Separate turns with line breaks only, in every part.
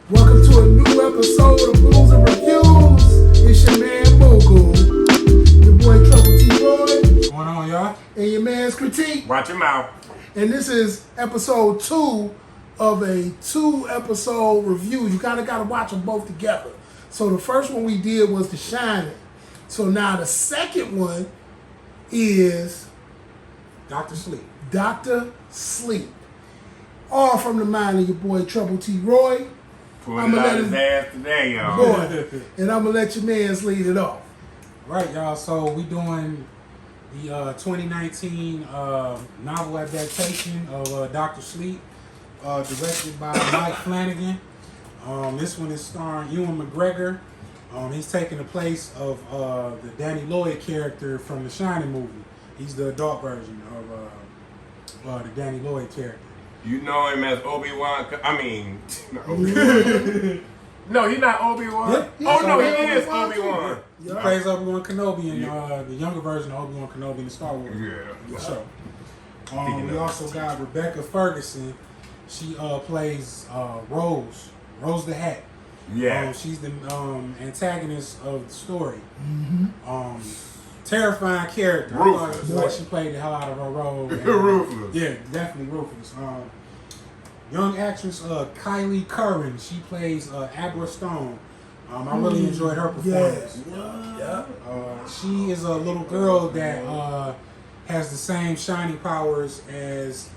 Welcome to a new episode of Blues and Reviews. It's your man Moogle, your boy Trouble T. Roy.
What's going on, y'all?
And your man's Critique.
Watch your mouth.
And this is episode 2 of a 2-episode review. You gotta watch them both together. So the first one we did was The Shining. So now the second one is
Dr. Sleep.
Dr. Sleep. All from the mind of your boy Trouble T. Roy.
Pulling it out his ass today, y'all.
Boy, and I'm gonna let your mans lead it off.
Right, y'all. So we doing the 2019 novel adaptation of Dr. Sleep, directed by Mike Flanagan. This one is starring Ewan McGregor. He's taking the place of the Danny Lloyd character from the Shining movie. He's the adult version of the Danny Lloyd character.
You know him as Obi-Wan. No, he's not Obi-Wan.
Yeah,
oh, no, he
Obi-Wan
is
too.
Obi-Wan.
He plays Obi-Wan Kenobi in the younger version of Obi-Wan Kenobi in the Star Wars show. We also got Rebecca Ferguson. She plays Rose the Hat.
Yeah.
She's the antagonist of the story. Terrifying character.
Ruthless.
Like she played the hell out of her role.
Ruthless.
Yeah, definitely ruthless. Young actress Kylie Curran. She plays Abra Stone. I really enjoyed her performance.
Yeah.
She is a little girl that has the same shining powers as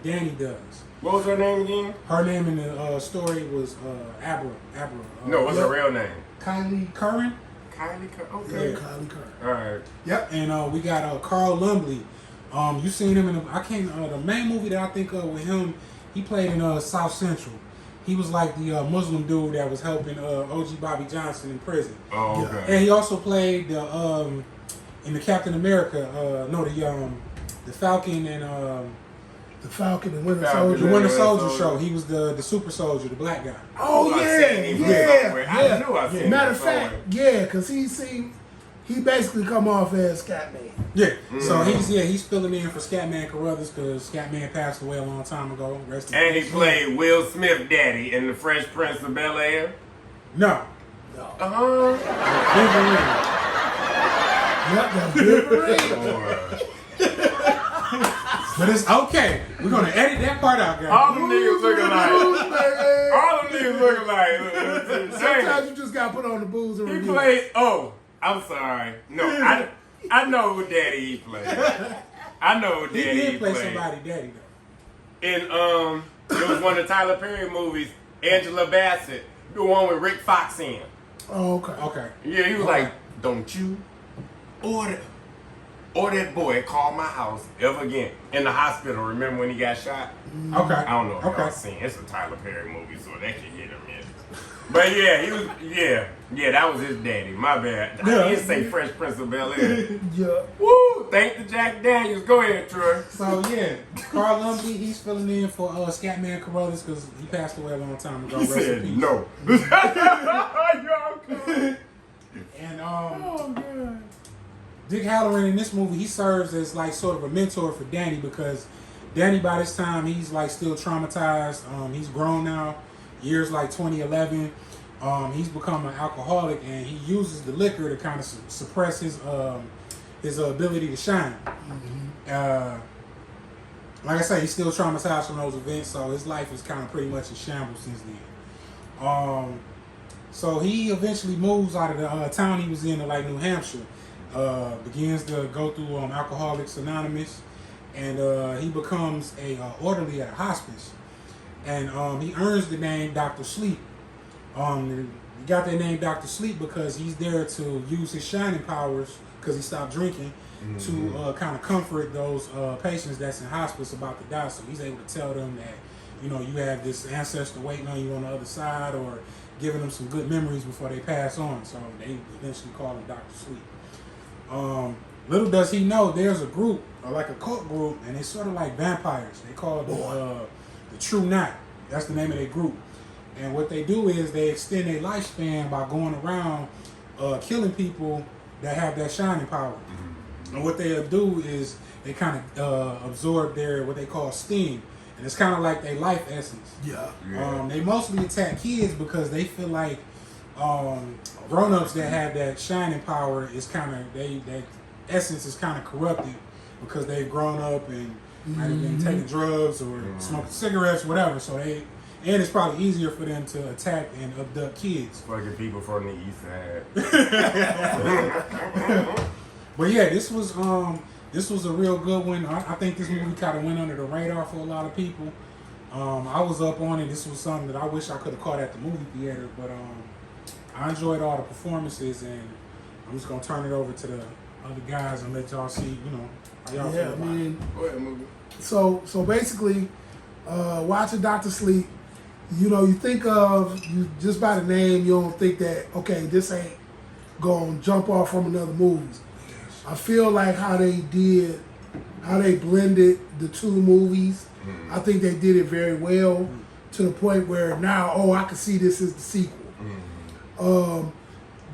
Danny does.
What was her name again?
Her name in the story was Abra.
No, what's her real name?
Kylie Curran.
Kylie Curran. Okay.
Yeah.
Kylie Curran.
All right.
Yep. And we got Carl Lumbly. You seen him in the main movie that I think of with him. He played in South Central. He was like the Muslim dude that was helping OG Bobby Johnson in prison.
Oh, okay.
And he also played in the Captain America. The Falcon and
The Falcon and Winter
Falcon.
Soldier.
the Winter
Yeah,
Soldier
Soldier.
show. He was the super soldier, the black guy.
Oh,
I seen him somewhere. I
yeah.
knew I seen him
Matter of
somewhere.
fact, yeah, because he basically come off as Scatman.
Yeah. So he's filling in for Scatman Carruthers because Scatman passed away a long time ago. Rest in
And he
peace.
played Will Smith daddy in The Fresh Prince of Bel-Air.
No.
Uh-huh.
Big Ring.
Yep, that's different.
But it's okay. We're gonna edit that part out, guys.
All them niggas looking like. All them niggas looking like.
Sometimes you just got to put on the booze and
He
review.
played. Oh, I'm sorry. No, I know who Daddy he played. I know who
He
Daddy
did
he
play
played.
somebody daddy though.
In it was one of the Tyler Perry movies. Angela Bassett, the one with Rick Fox in.
Oh, okay.
Okay.
Yeah, he was like, "Don't you or that boy call my house ever again." In the hospital. Remember when he got shot?
Okay.
I don't know if y'all seen. It's a Tyler Perry movie, so that can hit or miss. But yeah, he was. Yeah, that was his daddy. My bad. I didn't say Fresh Prince of Bel-Air.
Yeah.
Woo! Thank the Jack Daniels. Go ahead, Troy.
So yeah, Carl Lumbly, he's filling in for Scatman Carruthers because he passed away a long time ago.
He
Rest in
said
peace.
no.
And
Oh, God.
Dick Halloran in this movie, he serves as like sort of a mentor for Danny because Danny by this time he's like still traumatized. He's grown now, years like 2011. He's become an alcoholic and he uses the liquor to kind of suppress his ability to shine. Like I say, he's still traumatized from those events, so his life is kind of pretty much in shambles since then. So he eventually moves out of the town he was in to like New Hampshire. Begins to go through Alcoholics Anonymous, and he becomes a orderly at a hospice, and he earns the name Dr. Sleep. He got that name Dr. Sleep because he's there to use his shining powers because he stopped drinking to kind of comfort those patients that's in hospice about to die. So he's able to tell them that you have this ancestor waiting on you on the other side, or giving them some good memories before they pass on. So they eventually call him Dr. Sleep. Little does he know there's a group, or like a cult group, and it's sort of like vampires. They call it the True Knot. That's the name of their group. And what they do is they extend their lifespan by going around killing people that have that shining power. And what they'll do is they kind of absorb their what they call steam, and and it's kind of like their life essence.
Yeah.
They mostly attack kids because they feel like grown-ups that have that shining power is kind of that essence is kind of corrupted because they've grown up and might have been taking drugs or smoking cigarettes, whatever. So and it's probably easier for them to attack and abduct kids.
Fucking people from the east side.
But yeah, this was a real good one. I think this movie kind of went under the radar for a lot of people. I was up on it. This was something that I wish I could have caught at the movie theater, but I enjoyed all the performances, and I'm just gonna turn it over to the other guys and let y'all see, how y'all feel about it.
Go ahead, movie.
So basically, watching Dr. Sleep, you think of, you just by the name, you don't think that, okay, this ain't gonna jump off from another movie. I feel like how they blended the two movies, I think they did it very well to the point where now, I can see this as the sequel.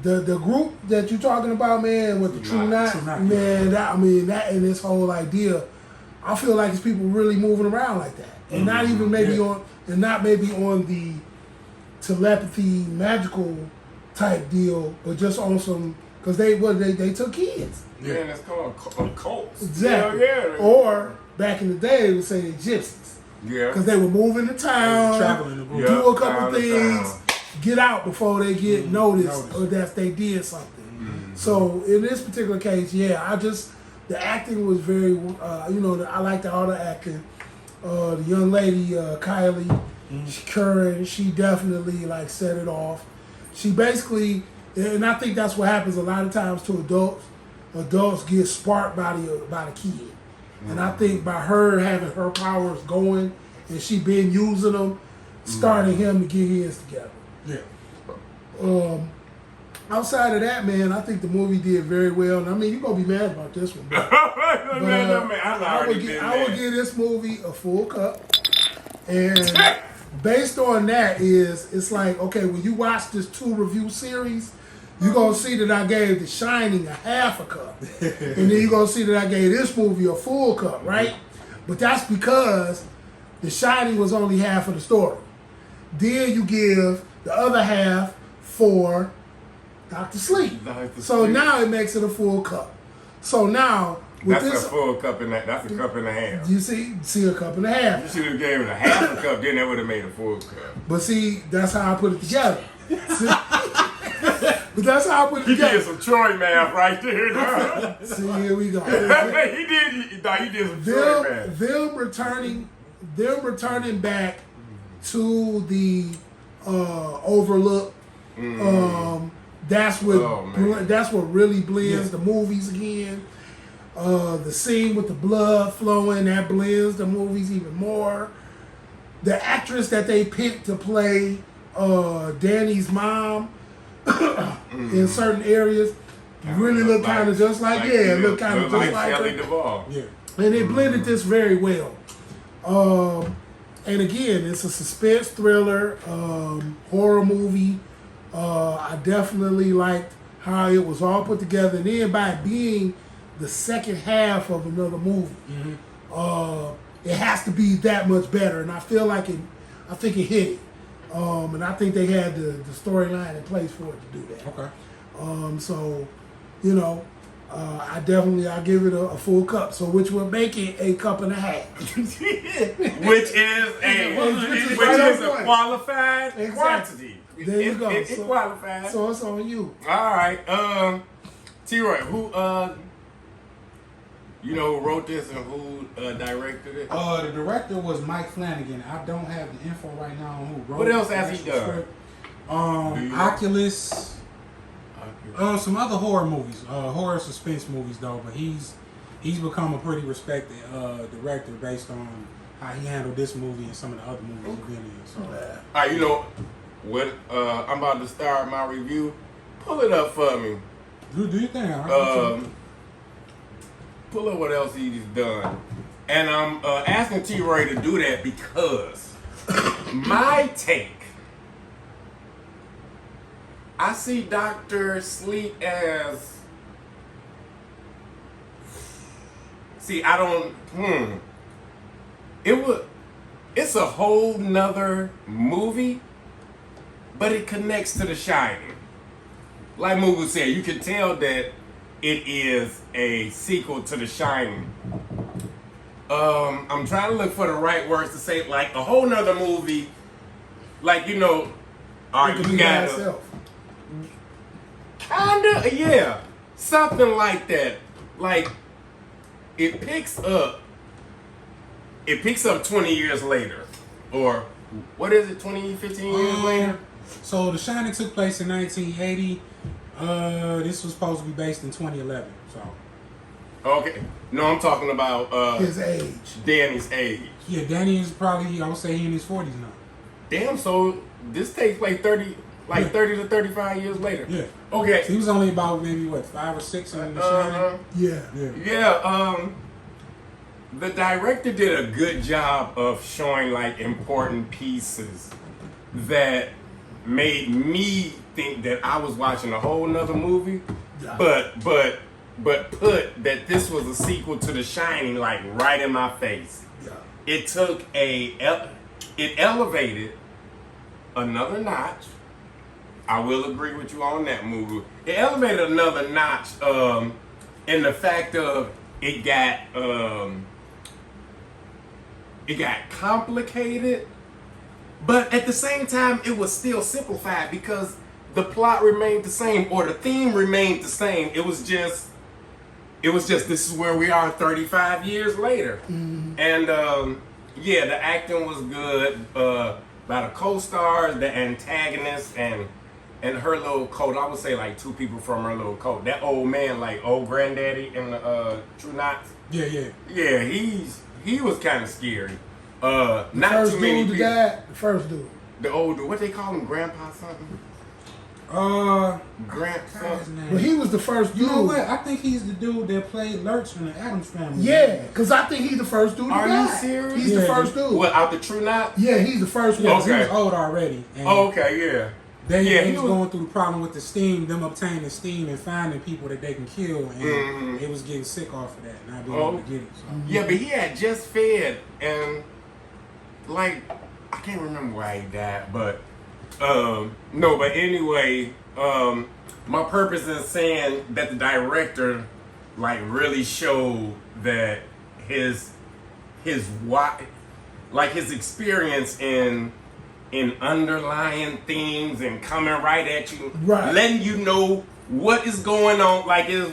The group that you're talking about, man, with the True Knot, man, that and this whole idea, I feel like it's people really moving around like that, and not even maybe on the telepathy magical type deal, but just on some, because they took kids.
Yeah, that's called cults.
Exactly.
Yeah.
Or back in the day, they would say they gypsies.
Yeah.
Because they were moving to town,
traveling the group.
do a couple
Town to
things,
town.
get out before they get noticed or that they did something. So in this particular case, the acting was very, I liked all the acting. The young lady, Kylie Curran, she definitely set it off. She basically, and I think that's what happens a lot of times to adults. Adults get sparked by the kid. And I think by her having her powers going and she been using them, starting him to get his together.
Yeah.
Outside of that, man, I think the movie did very well. And you're going to be mad about this one. But, I would give this movie a full cup. And based on that it's like, okay, when you watch this 2 review series, you're going to see that I gave The Shining a half a cup. And then you're going to see that I gave this movie a full cup, right? But that's because The Shining was only half of the story. Then you give the other half for Dr. Sleep. So now it makes it a full cup. So now, with
that's a full cup and that's a cup and a half.
You see a cup and a half.
You should have gave it a half a cup, then that would have made a full cup.
But see, that's how I put it together. But that's how I put it
He
together.
did some Troy math right there. Dog.
See, here we go.
he did some Troy math.
Them returning back to the Overlook. That's what really blends the movies again. The scene with the blood flowing, that blends the movies even more. The actress that they picked to play Danny's mom in certain areas really look kind of just like look kind of just like
Shelley
her.
Duvall.
Yeah.
And they blended this very well. And again, it's a suspense thriller, horror movie. I definitely liked how it was all put together. And then by being the second half of another movie, it has to be that much better. And I feel like I think it hit it. And I think they had the storyline in place for it to do that.
Okay.
So, I'll give it a full cup. So which would make it a cup and a half.
which is a qualified quantity.
There you go.
It qualified.
So it's on you.
All right. T-Roy, who who wrote this and who directed it?
The director was Mike Flanagan. I don't have the info right now on who wrote it.
What else has he done?
Script. Oculus. Some other horror movies, horror suspense movies though. But he's become a pretty respected director based on how he handled this movie and some of the other movies he's been in. So.
All right, what? I'm about to start my review. Pull it up for me.
Do your thing. All right.
Pull up what else he's done. And I'm asking T-Roy to do that because my take, I see Dr. Sleep as, it would, it's a whole nother movie, but it connects to The Shining. Like Mugu said, you can tell that it is a sequel to The Shining. I'm trying to look for the right words to say, like a whole nother movie. Like, you know, all right, you got kinda, yeah, something like that. Like, it picks up 20 years later, or what is it, 20, 15 years later?
So The Shining took place in 1980. This was supposed to be based in 2011. So.
Okay, no, I'm talking about
his age.
Danny's age.
Yeah, Danny is probably, I would say, he in his 40s now.
Damn, so this takes place 30 to 35 years later.
Yeah.
Okay.
So he was only about maybe what, 5 or 6 in The Shining.
Yeah.
The director did a good job of showing like important pieces that made me think that I was watching a whole nother movie,
Yeah.
but put that this was a sequel to The Shining like right in my face.
Yeah.
It took it elevated another notch. I will agree with you on that movie. It elevated another notch in the fact of it got complicated, but at the same time it was still simplified because the plot remained the same or the theme remained the same. It was just this is where we are 35 years later. Mm-hmm. And yeah, the acting was good. By the co-stars, the antagonist, and her little coat. I would say like 2 people from her little coat. That old man, like old granddaddy in the True Knots.
Yeah.
Yeah, he was kind of scary. Not
First
too many
dude
people.
the first dude.
The old dude. What they call him? Grandpa something? Grant something.
Well, he was the first dude.
You know what? I think he's the dude that played Lurch from the Addams Family.
Yeah, because I think he's the first dude.
Are
to die.
you serious?
He's the first dude.
What, out the True Knot?
Yeah, he's the first
Yeah,
one.
'cause he was
Okay.
old already. And
Okay, yeah.
He was going through the problem with the steam, them obtaining steam and finding people that they can kill, and it was getting sick off of that, not being able to get it. So.
Yeah, but he had just fed, and like I can't remember why he died, but no, but anyway, my purpose in saying that the director like really showed that his experience in underlying things and coming right at you,
Right.
letting you know what is going on. Like it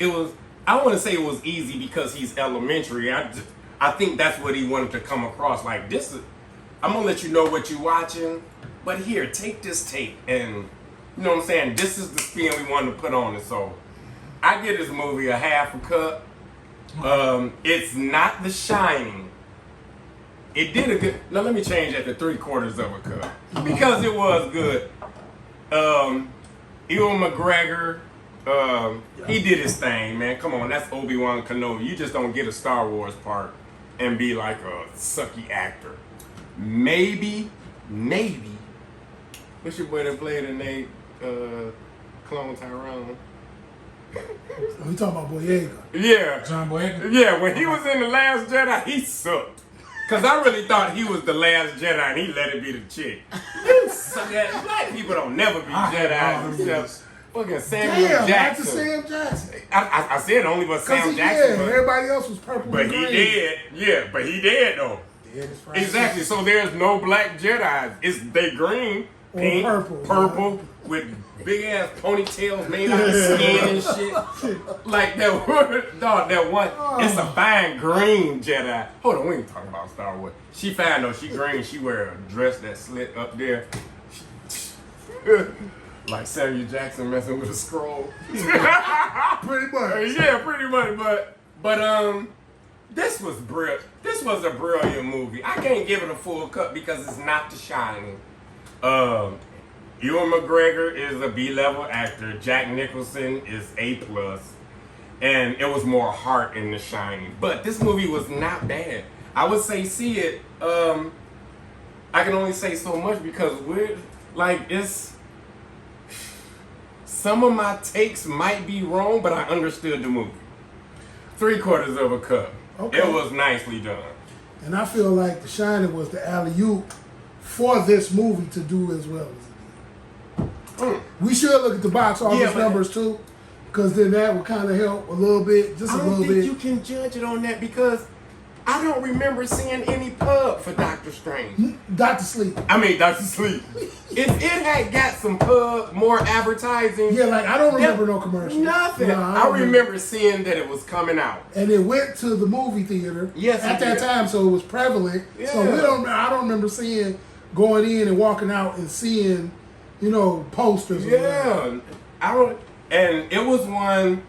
was. I don't want to say it was easy because he's elementary. I think that's what he wanted to come across. Like this is, I'm gonna let you know what you're watching, but here, take this tape, and you know what I'm saying. This is the spin we wanted to put on it. So I give this movie a half a cup. It's not The Shining. It did a good. Now let me change that to 3/4 of a cup because it was good. Ewan McGregor, he did his thing, man. Come on, that's Obi-Wan Kenobi. You just don't get a Star Wars part and be like a sucky actor. Maybe. What's your boy that played in Nate Clone Tyrone?
We talking about Boyega.
Yeah.
John Boyega?
Yeah, when he was in The Last Jedi, he sucked. Because I really thought he was the last Jedi and he let it be the chick. You suck at black people don't never be Jedi themselves. Fucking Samuel
Damn,
Jackson.
that's Sam Jackson.
I said only but Sam
Yeah,
Jackson. But
everybody else was purple
but
and
he
green.
did. Yeah, but he did though. Exactly. So there's no black Jedi. They green,
Or
pink,
purple.
with big ass ponytails made out of skin and shit. Like that word, dog. That one. It's a fine green Jedi. Hold on, we ain't talking about Star Wars. She fine though. She green. She wear a dress that slit up there. Like Samuel Jackson messing with a scroll.
Pretty much.
Yeah, pretty much. But this was brilliant. This was a brilliant movie. I can't give it a full cut because it's not The Shining. Ewan McGregor is a B-level actor. Jack Nicholson is A+. And it was more heart in The Shining. But this movie was not bad. I would say see it. I can only say so much because it's. Some of my takes might be wrong, but I understood the movie. 3/4 of a cup.
Okay.
It was nicely done.
And I feel like The Shining was the alley-oop for this movie to do as well as it did. We should look at the box office numbers too, because then that would kind of help a little bit, just a
I
little
don't
bit.
think you can judge it on that because I don't remember seeing any pub for Doctor Strange.
Doctor Sleep.
I mean, Doctor Sleep. It had got some pub, more advertising.
Yeah, like I don't remember no commercials.
Nothing.
No,
I remember seeing that it was coming out.
And it went to the movie theater
Yes,
at
it
that
did.
time, so it was prevalent. So
Yeah.
I don't remember seeing going in and walking out and seeing, posters. Or whatever.
Yeah, I don't. And it was one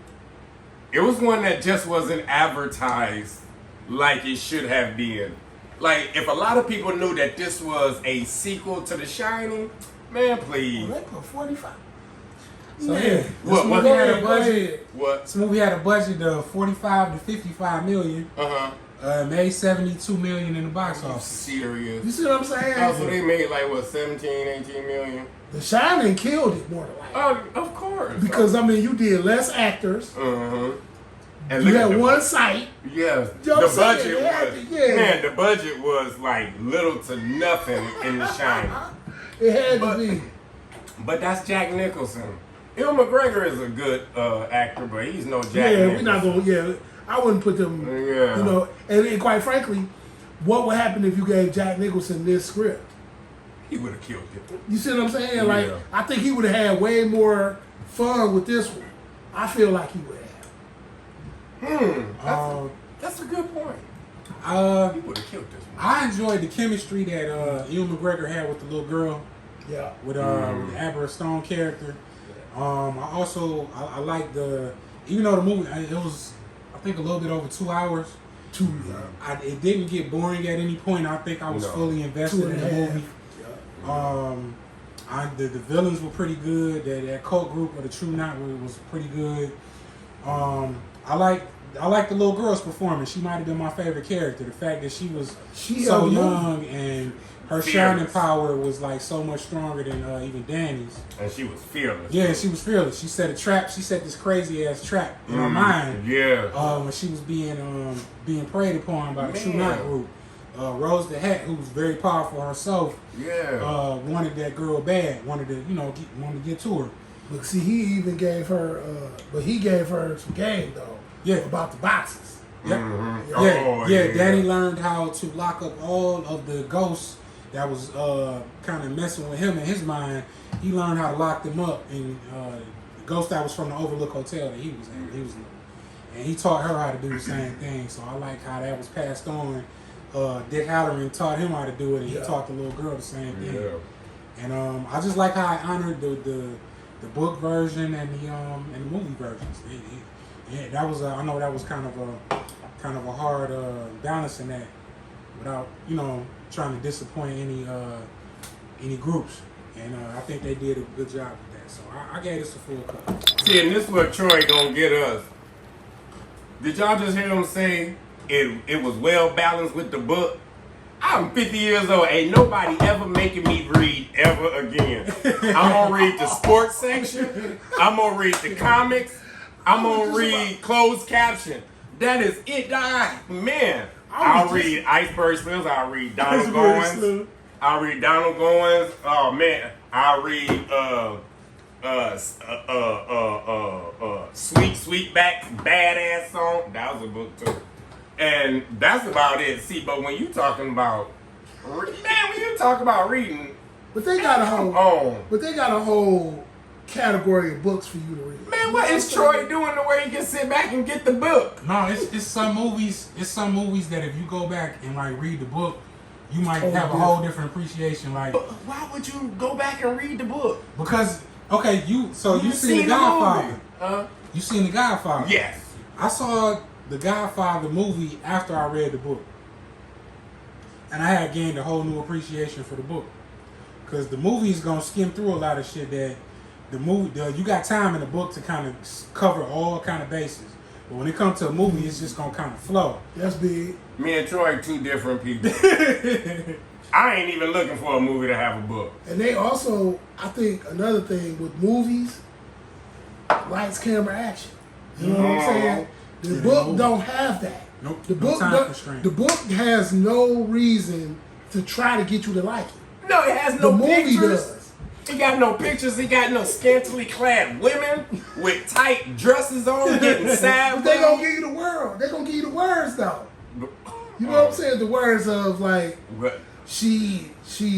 that just wasn't advertised like it should have been. Like if a lot of people knew that this was a sequel to The Shining, man, please.
They put 45.
So
Man.
yeah, this
What-
movie had a
Go
budget.
ahead.
What?
This movie had a budget of 45 to 55 million. Made 72 million in the box
I'm
office.
serious.
You see what I'm saying?
Oh, so they made like what, 17, 18 million?
The Shining killed it more than likely.
Oh, of course.
Because you did less actors.
And
You
look at
had
the,
one site.
yeah,
You know what
the
I'm saying?
budget
They had
was
to- yeah.
man. The budget was like little to nothing in The Shining.
It had
But-
to be.
But that's Jack Nicholson. Ewan McGregor is a good actor, but he's no Jack
Yeah,
Nicholson.
we're not going to, I wouldn't put them,
Yeah.
and quite frankly, what would happen if you gave Jack Nicholson this script?
He would have killed it.
You see what I'm saying? Like,
Yeah.
I think he would have had way more fun with this one. I feel like he would have.
That's a good point. He would have killed this one.
I enjoyed the chemistry that Ewan McGregor had with the little girl,
Yeah.
with the Amber Stone character. I like even though the movie it was I think a little bit over 2 hours. It didn't get boring at any point. I think I was fully invested
2
in
and
the
a half.
movie. The villains were pretty good. That cult group of the True Knot was pretty good. I like the little girl's performance. She might have been my favorite character. The fact that she was so
held
young and her
Fearless.
shining power was like so much stronger than even Danny's.
And she was fearless.
Yeah, she was fearless. She set a trap. She set this crazy ass trap in her mind.
Yeah.
When she was being preyed upon by the True
Man.
Knot group. Rose the Hat, who was very powerful herself,
Yeah.
wanted that girl bad. Wanted to get to her.
But see, he even gave her, he gave her some game, though.
Yeah.
About the boxes.
Yep.
Oh,
Yeah. Danny learned how to lock up all of the ghosts that was kind of messing with him in his mind. He learned how to lock them up, and the ghost that was from the Overlook Hotel that he was in, and he taught her how to do the same thing. So I like how that was passed on. Dick Halloran taught him how to do it, and he taught the little girl the same thing.
Yeah.
And I just like how I honored the book version and the movie versions. Yeah, that was I know that was kind of a hard balancing that without trying to disappoint any groups, and I think they did a good job with that. So I gave this a full cut.
See, and this is what Troy gonna get us. Did y'all just hear him say it was well balanced with the book? I'm 50 years old. Ain't nobody ever making me read ever again. I'm gonna read the sports section. I'm gonna read the comics. I'm gonna read closed caption. That is it. I'll read Iceberg Slims. I'll read Donald Goins. I'll read Donald Goins. Oh man, I'll read Sweet Back Badass Song. That was a book too. And that's about it. See, but when you talking about reading,
But they got a whole,
oh
category of books for you to read.
man, what is Troy doing to where he can sit back and get the book?
No, it's some movies. It's some movies that if you go back and like read the book, you might have a whole different appreciation. Like,
But why would you go back and read the book?
because you seen
seen
The
the
Godfather.
movie. Huh?
You seen The Godfather?
Yes.
I saw The Godfather movie after I read the book, and I had gained a whole new appreciation for the book. Because the movie is gonna skim through a lot of shit that you got time in the book to kind of cover all kind of bases. But when it comes to a movie, it's just gonna kind of flow.
That's big.
Me and Troy, two different people. I ain't even looking for a movie to have a book.
And they also, I think, another thing with movies, lights, camera, action. You know what I'm saying? The book don't have that.
Nope.
The
no
book,
time
the
constraint.
book has no reason to try to get you to like it.
No, it has
The
no
movie
pictures.
does.
He got no pictures. He got no scantily clad women with tight dresses on getting sad.
But they gonna give you the world. They gonna give you the words though. You know what I'm saying? The words of like
But
she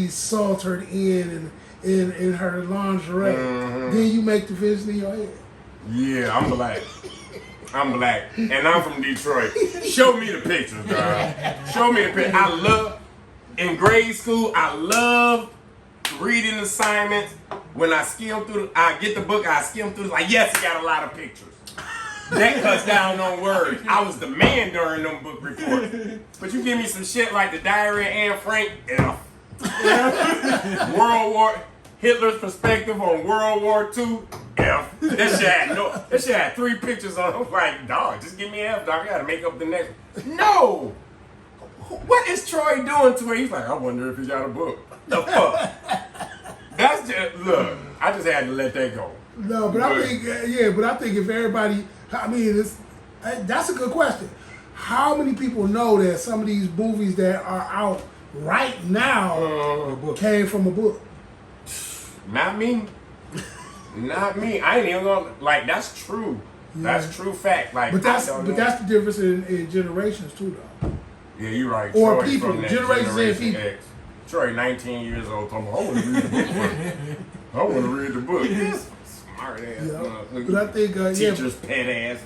sauntered in her lingerie. Then you make the vision in your head.
yeah, I'm black. I'm black, and I'm from Detroit. Show me the pictures, dog. Show me the pictures. I love in grade school. I love reading assignments. When I skim through, I get the book. I skim through. Like, yes, it got a lot of pictures. That cuts down on words. I was the man during them book reports. But you give me some shit like the Diary of Anne Frank, F. World War, Hitler's perspective on World War II, F. That shit had 3 pictures on it. I was like, dog, just give me an F, dog. I gotta make up the next. No! What is Troy doing to her? He's like, I wonder if he got a book. The fuck? That's just, look, I just had to let that go.
No, but I think but I think if everybody, I mean, that's a good question. How many people know that some of these movies that are out right now came from a book?
Not me. Not me. I ain't even gonna, like, that's true.
Yeah.
That's true fact. Like,
But that's
I don't know.
the difference in generations too, though.
Yeah, you're right.
Or
Troy's
people,
from that
generations and
Generation
people.
X. Troy, 19 years old, talking about, I want to read the book. I want to read the book. Yes. Smart ass.
Yeah. But I think,
teacher's pet ass.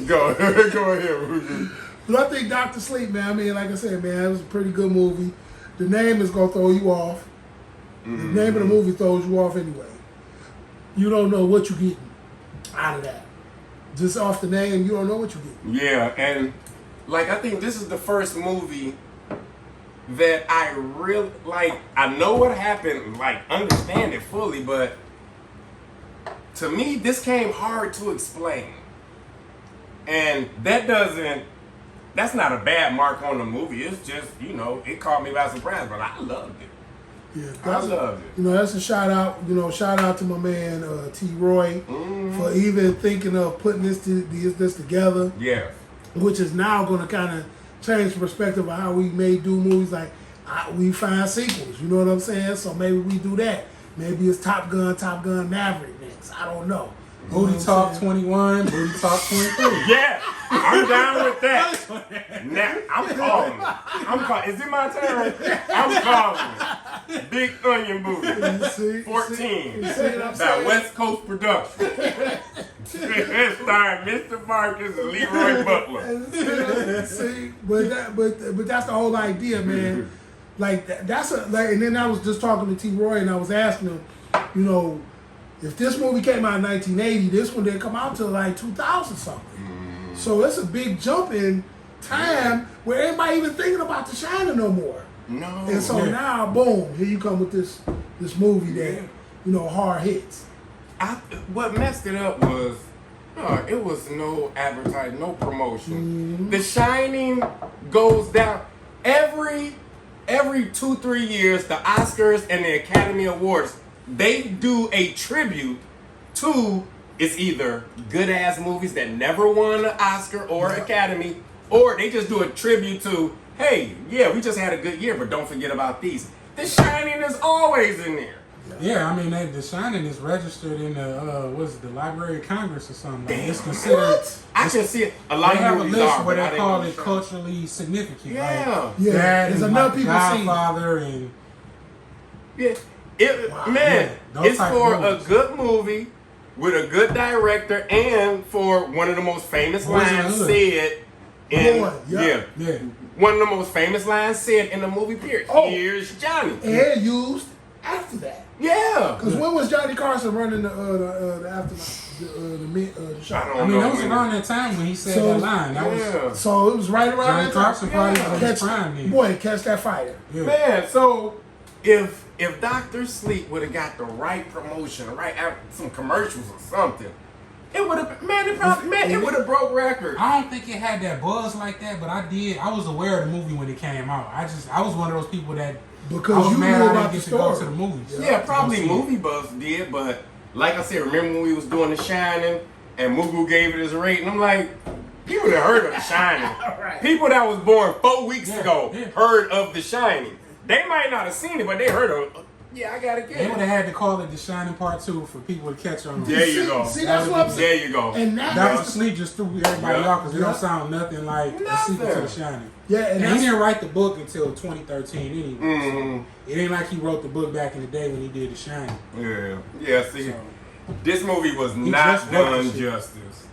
Go ahead.
But I think Dr. Sleep, man, I mean, like I said, man, it was a pretty good movie. The name is going to throw you off. The name of the movie throws you off anyway. You don't know what you're getting out of that. Just off the name, you don't know what you're getting.
Yeah, and like I think this is the first movie that I really like. I know what happened, like understand it fully, but to me, this came hard to explain. And that's not a bad mark on the movie. It's just, it caught me by surprise, but I loved it.
Yeah,
I loved it.
That's a shout out. Shout out to my man T. Roy for even thinking of putting this together.
Yeah.
Which is now going to kind of change the perspective of how we may do movies. Like we find sequels. You know what I'm saying? So maybe we do that. Maybe it's Top Gun Maverick next. I don't know.
Booty Talk 21, Booty Talk 23.
Yeah, I'm down with that. Now, I'm calling. Is it my turn? I'm calling. Big Onion Booty. 14. By West Coast Production. Starring Mr. Marcus and Leroy Butler.
But that's the whole idea, man. Like and then I was just talking to T. Roy and I was asking him, if this movie came out in 1980, this one didn't come out till like 2000 something. So it's a big jump in time where everybody even thinking about The Shining no more.
No.
And so now, boom, here you come with this movie that hard hits.
What messed it up was it was no advertising, no promotion. The Shining goes down every 2-3 years. The Oscars and the Academy Awards, they do a tribute to, it's either good ass movies that never won an Oscar or Academy, or they just do a tribute to, hey, yeah, we just had a good year, but don't forget about these. The Shining is always in there.
Yeah, I mean, The Shining is registered in the Library of Congress or something. Like, it's considered.
I can see it. A lot
They
of
have a
movies
list
are,
where
but I
they
didn't
call
know
it
the
culturally significant.
Yeah.
Like,
Yeah,
that
there's
and
enough
like
people seen it.
Godfather and
Yeah,
those
it's
type
for
of
a
movies.
good movie with a good director and for one of the most famous
Boys in the
lines
Hood.
said in
Boy, yeah.
yeah.
one of the most famous lines said in the movie period.
Oh.
Here's Johnny.
And used after that.
Yeah.
Because when was Johnny Carson running the aftermath, the show?
I don't
I mean,
know.
that was around that time when he said
So-
that line. That was
Yeah.
So it was right around
Johnny
that time.
Carson probably was in his
Catch,
prime then.
boy, catch that fire.
Yeah.
Man, so if Dr. Sleep would have got the right promotion, some commercials or something, it would have it would have broke records.
I don't think it had that buzz like that, but I was aware of the movie when it came out. I was one of those people that
Because
I was
you
mad
knew
I
about
didn't
the
get to go to
story.
the movies.
Yeah, probably
To go see it.
Movie Buffs did, but like I said, remember when we was doing The Shining and Mugu gave it his rating? I'm like, People that heard of The Shining,
Right.
people that was born 4 weeks ago
yeah.
heard of The Shining. They might not have seen it, but they heard of. Yeah, I gotta
They
get
would
it.
have had to call it The Shining Part 2 for people to catch on.
There you go.
See, that's what I'm saying.
There you go.
And
Dr.
that's
Sleep just threw everybody
Yeah.
off because it
Yeah.
don't sound nothing like a sequel to The
Nothing.
Shining.
yeah, and
And he
that's,
didn't write the book until 2013 anyway.
Mm-hmm.
It ain't like he wrote the book back in the day when he did The Shining.
Yeah. Yeah. See,
So,
this movie was
He
not
just wrote
done
the shit.
justice.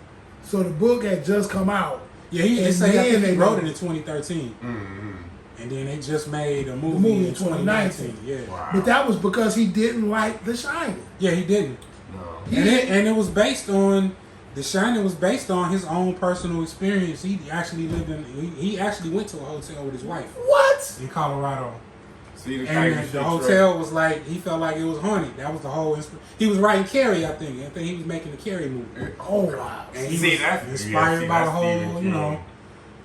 so the book had just come out.
yeah, they
And
say I
then
think
they
he wrote
made-
it in 2013.
Mm-hmm.
And then they just made a movie,
movie
in
in
2019.
2019.
Yeah.
Wow.
But that was because he didn't like The Shining.
Yeah, he didn't.
No.
And it was based on The Shining was based on his own personal experience. He actually lived in he actually went to a hotel with his wife
What?
in Colorado.
See the
And
type of
the
shit
hotel was like he felt like it was haunted. That was the whole he was writing Carrie, I think. I think he was making the Carrie movie.
Oh wow.
And he
See,
was
that's-
inspired
yeah, see,
by the
that's
whole,
Stephen
you
King.
know,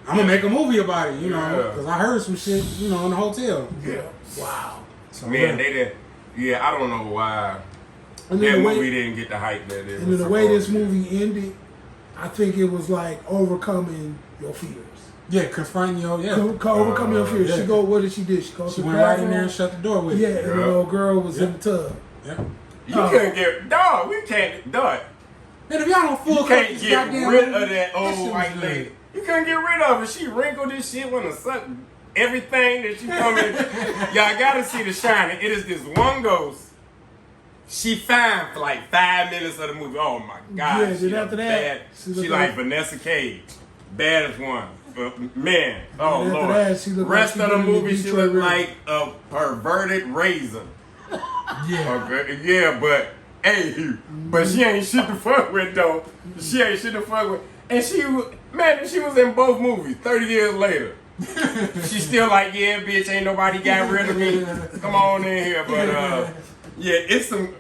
I'm gonna make a movie about it, you know,
Yeah.
because I heard some shit, you know, in the hotel.
Yeah. Wow.
So,
Man,
yeah.
they didn't. Yeah, I don't know why
And
that
then the
movie
way,
didn't get the hype that it
and then
was
the way this
supposed to.
movie ended, I think it was like overcoming your fears.
Yeah, confronting your
Overcoming your fears.
yeah.
She go. What did she do? She goes
She
to the
went right in
bathroom.
there and shut the door with
Yeah,
it.
and the
Yeah.
little girl was in
Yeah.
the tub.
Yeah.
You
Oh.
couldn't get dog. We can't dog.
Man, if y'all don't full
You
cut
can't
this
get
goddamn
rid
movie,
of that
shit
old
was
white
good.
lady. You couldn't get rid of her. She wrinkled this shit when the sun. Everything that she come in. Y'all gotta see The Shining. It is this one ghost. She fine for like 5 minutes of the movie. Oh my god.
Yeah,
she
then after that,
bad.
she
She
look
like
like-
Vanessa Cage. Baddest one. Man. Oh
And after
lord.
that, she look like
Rest
she
of the
been in the
movie she
Detroit
looked
River.
like a perverted raisin.
Yeah.
Okay, yeah, but hey, but she ain't shit to fuck with though. She ain't shit to fuck with, and she was in both movies. 30 years later, she's still like, yeah, bitch, ain't nobody got rid of me. Come on in here, but yeah, it's some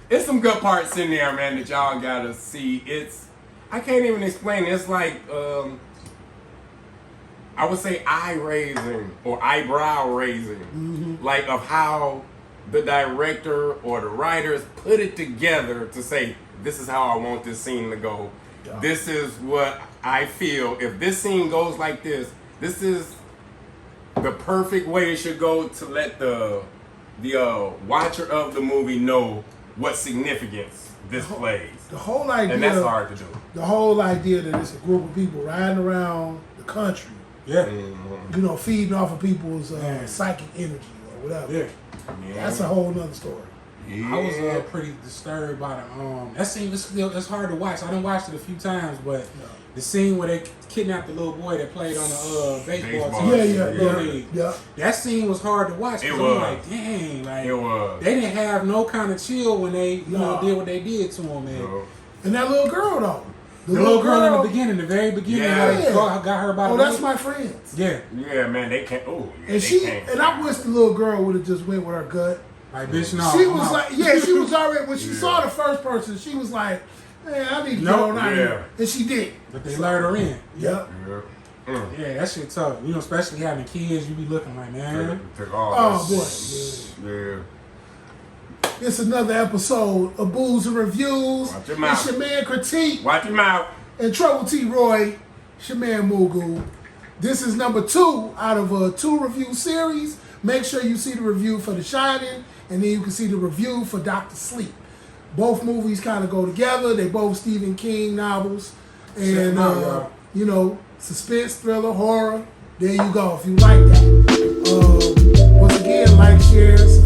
it's some good parts in there, man, that y'all gotta see. I can't even explain it. It's like I would say eye raising or eyebrow raising, like of how the director or the writers put it together to say, this is how I want this scene to go.
Yeah.
This is what I feel. If this scene goes like this is the perfect way it should go to let the watcher of the movie know what significance this plays.
The whole idea.
And that's hard to do.
The whole idea that it's a group of people riding around the country,
Yeah.
you know, feeding off of people's
Yeah.
psychic energy or whatever.
Yeah.
That's a whole nother story.
I was pretty disturbed by the that scene. It's hard to watch. I done watched it a few times, but the scene where they kidnapped the little boy that played on the baseball
Baseball.
team.
Yeah,
Yeah,
yeah,
yeah.
yeah, yeah.
That scene was hard to watch.
It
'Cause
was.
I'm like, dang, like
It was.
they didn't have no kind of chill when they
No.
did what they did to him, man.
So,
And that little girl though.
The little girl in the beginning, the very beginning,
Yeah.
like, got her by
Oh,
the
that's
leg.
my friends.
Yeah,
yeah, man, they can't. Oh, yeah,
And
they
I wish the little girl would have just went with her gut.
like bitch, no.
She
I'm
was
out.
like, yeah, she was already when she
Yeah.
saw the first person, she was like, man, I need to
Nope.
go on out
Yeah.
here. And she did.
But they lured her in.
Yep.
Yeah.
Yeah, that shit tough. You know, especially having kids, you be looking like, man.
Took all
Oh
that
boy.
shit. Yeah.
It's another episode of Booze and Reviews.
Watch your mouth.
It's your man Critique
Watch your mouth.
and Trouble T. Roy. It's your man Mugu. This is number 2 out of a 2 review series. Make sure you see the review for The Shining, and then you can see the review for Dr. Sleep. Both movies kind of go together. They both Stephen King novels.
Check
And,
'em out, y'all.
you know, suspense, thriller, horror. There you go, if you like that. Once again, like, share, subscribe.